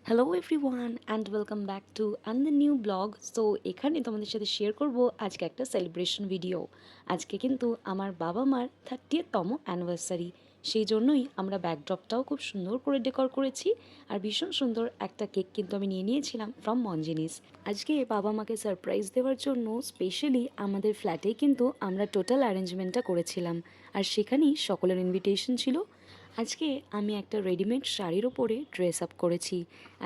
Hello everyone and welcome back to another new blog. So এখানে তোমাদের সাথে share করব আজকে একটা সেলিব্রেশন ভিডিও। আজকে কিন্তু আমার বাবা মার 30তম অ্যানিভার্সারি, সেই জন্যই আমরা ব্যাকড্রপটাও খুব সুন্দর করে ডেকোর করেছি। আর ভীষণ সুন্দর একটা কেক কিন্তু আমি নিয়ে নিয়েছিলাম ফ্রম মঞ্জিনিস। আজকে বাবা মাকে সারপ্রাইজ দেওয়ার জন্য স্পেশালি আমাদের ফ্ল্যাটেই কিন্তু আমরা টোটাল অ্যারেঞ্জমেন্টটা করেছিলাম, আর সেখানেই সকলের ইনভিটেশন ছিল। আজকে আমি একটা রেডিমেড শাড়ির ওপরে ড্রেস আপ করেছি,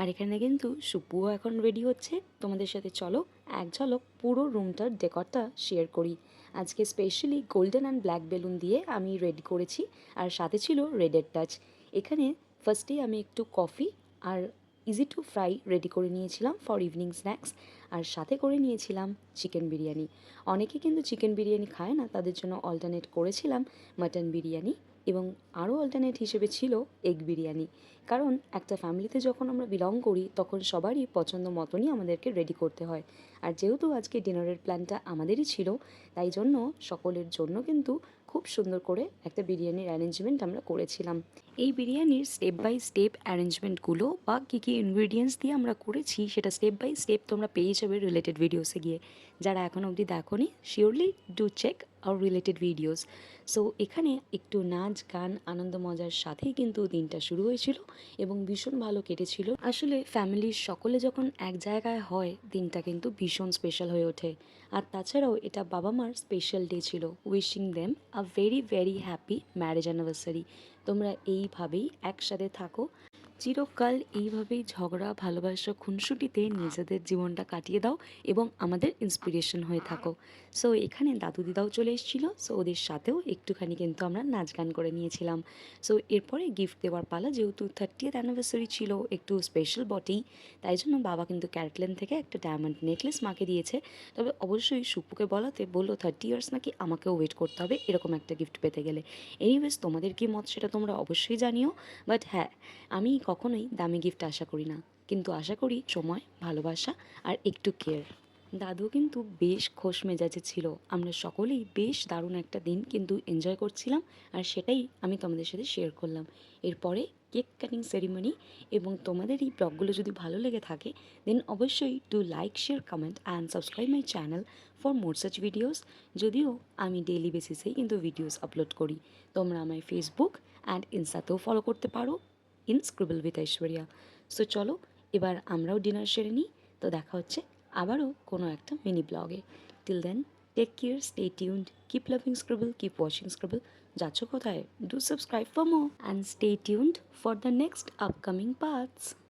আর এখানে কিন্তু সুপুও এখন রেডি হচ্ছে। তোমাদের সাথে চলো এক ঝলক পুরো রুমটার ডেকরটা শেয়ার করি। আজকে specially golden and black balloon দিয়ে আমি রেডি করেছি, আর সাথে ছিল রেডের টাচ। এখানে ফার্স্টেই আমি একটু কফি আর ইজি টু ফ্রাই রেডি করে নিয়েছিলাম ফর ইভিনিং স্ন্যাক্স, আর সাথে করে নিয়েছিলাম চিকেন বিরিয়ানি। অনেকে কিন্তু চিকেন বিরিয়ানি খায় না, তাদের জন্য অল্টারনেট করেছিলাম মাটন বিরিয়ানি, এবং আরও অল্টারনেট হিসেবে ছিল এগ বিরিয়ানি। কারণ একটা ফ্যামিলিতে যখন আমরা বিলং করি তখন সবারই পছন্দ মতনই আমাদেরকে রেডি করতে হয়। আর যেহেতু আজকে ডিনারের প্ল্যানটা আমাদেরই ছিল, তাই জন্য সকলের জন্য কিন্তু খুব সুন্দর করে একটা বিরিয়ানির অ্যারেঞ্জমেন্ট আমরা করেছিলাম। এই বিরিয়ানির স্টেপ বাই স্টেপ অ্যারেঞ্জমেন্টগুলো বা কী কী ইনগ্রিডিয়েন্টস দিয়ে আমরা করেছি সেটা স্টেপ বাই স্টেপ তোমরা পেয়ে যাবে রিলেটেড ভিডিওসে গিয়ে। যারা এখনও অবধি দেখোনি, surely do check our related videos. So এখানে একটু নাচ গান আনন্দ মজার সাথেই কিন্তু দিনটা শুরু হয়েছিল এবং ভীষণ ভালো কেটেছিল। আসলে ফ্যামিলির সকলে যখন এক জায়গায় হয়, দিনটা কিন্তু ভীষণ স্পেশাল হয়ে ওঠে। আর তাছাড়াও এটা বাবা মার স্পেশাল ডে ছিল। Wishing them a very very happy marriage anniversary. তোমরা এইভাবেই একসাথে থাকো, চিরকাল এইভাবেই ঝগড়া ভালোবাসা খুনসুটিতে নিজেদের জীবনটা কাটিয়ে দাও এবং আমাদের ইন্সপিরেশন হয়ে থাকো। সো এখানে দাদু দিদাও চলে এসেছিলো, সো ওদের সাথেও একটুখানি কিন্তু আমরা নাচ গান করে নিয়েছিলাম। সো এরপরে গিফট দেওয়ার পালা, যেহেতু 30th অ্যানিভার্সারি ছিল, একটু স্পেশাল বটেই, তাই জন্য বাবা কিন্তু ক্যারেটলেন থেকে একটা ডায়মন্ড নেকলেস মাকে দিয়েছে। তবে অবশ্যই সুপুকে বলাতে বললো 30 ইয়ার্স নাকি আমাকেও ওয়েট করতে হবে এরকম একটা গিফট পেতে গেলে। এনিওয়েজ তোমাদের কি মত সেটা তোমরা অবশ্যই জানিও। বাট হ্যাঁ, আমি কখনোই দামি গিফট আশা করি না, কিন্তু আশা করি সময়, ভালোবাসা আর একটু কেয়ার। দাদু কিন্তু বেশ খোশ মেজাজে ছিল। আমরা সকলেই বেশ দারুণ একটা দিন কিন্তু এনজয় করছিলাম, আর সেটাই আমি তোমাদের সাথে শেয়ার করলাম। এরপরে কেক কাটিং সেরিমনি। এবং তোমাদের এই ব্লগগুলো যদি ভালো লেগে থাকে, দেন অবশ্যই do like, share, comment and subscribe my channel for more such videos. যদিও আমি ডেইলি বেসিসেই কিন্তু ভিডিওস আপলোড করি। তোমরা আমায় ফেসবুক অ্যান্ড ইনস্টাতেও ফলো করতে পারো, in scribble with Aishwarya. So চলো এবার আমরাও ডিনার সেরে নিই। তো দেখা হচ্ছে আবারও কোনো একটা মিনি ব্লগে। Till then, take care, stay tuned, keep loving Scribble, keep watching Scribble. যাচ্ছ কোথায়? Do subscribe for more and stay tuned for the next upcoming parts.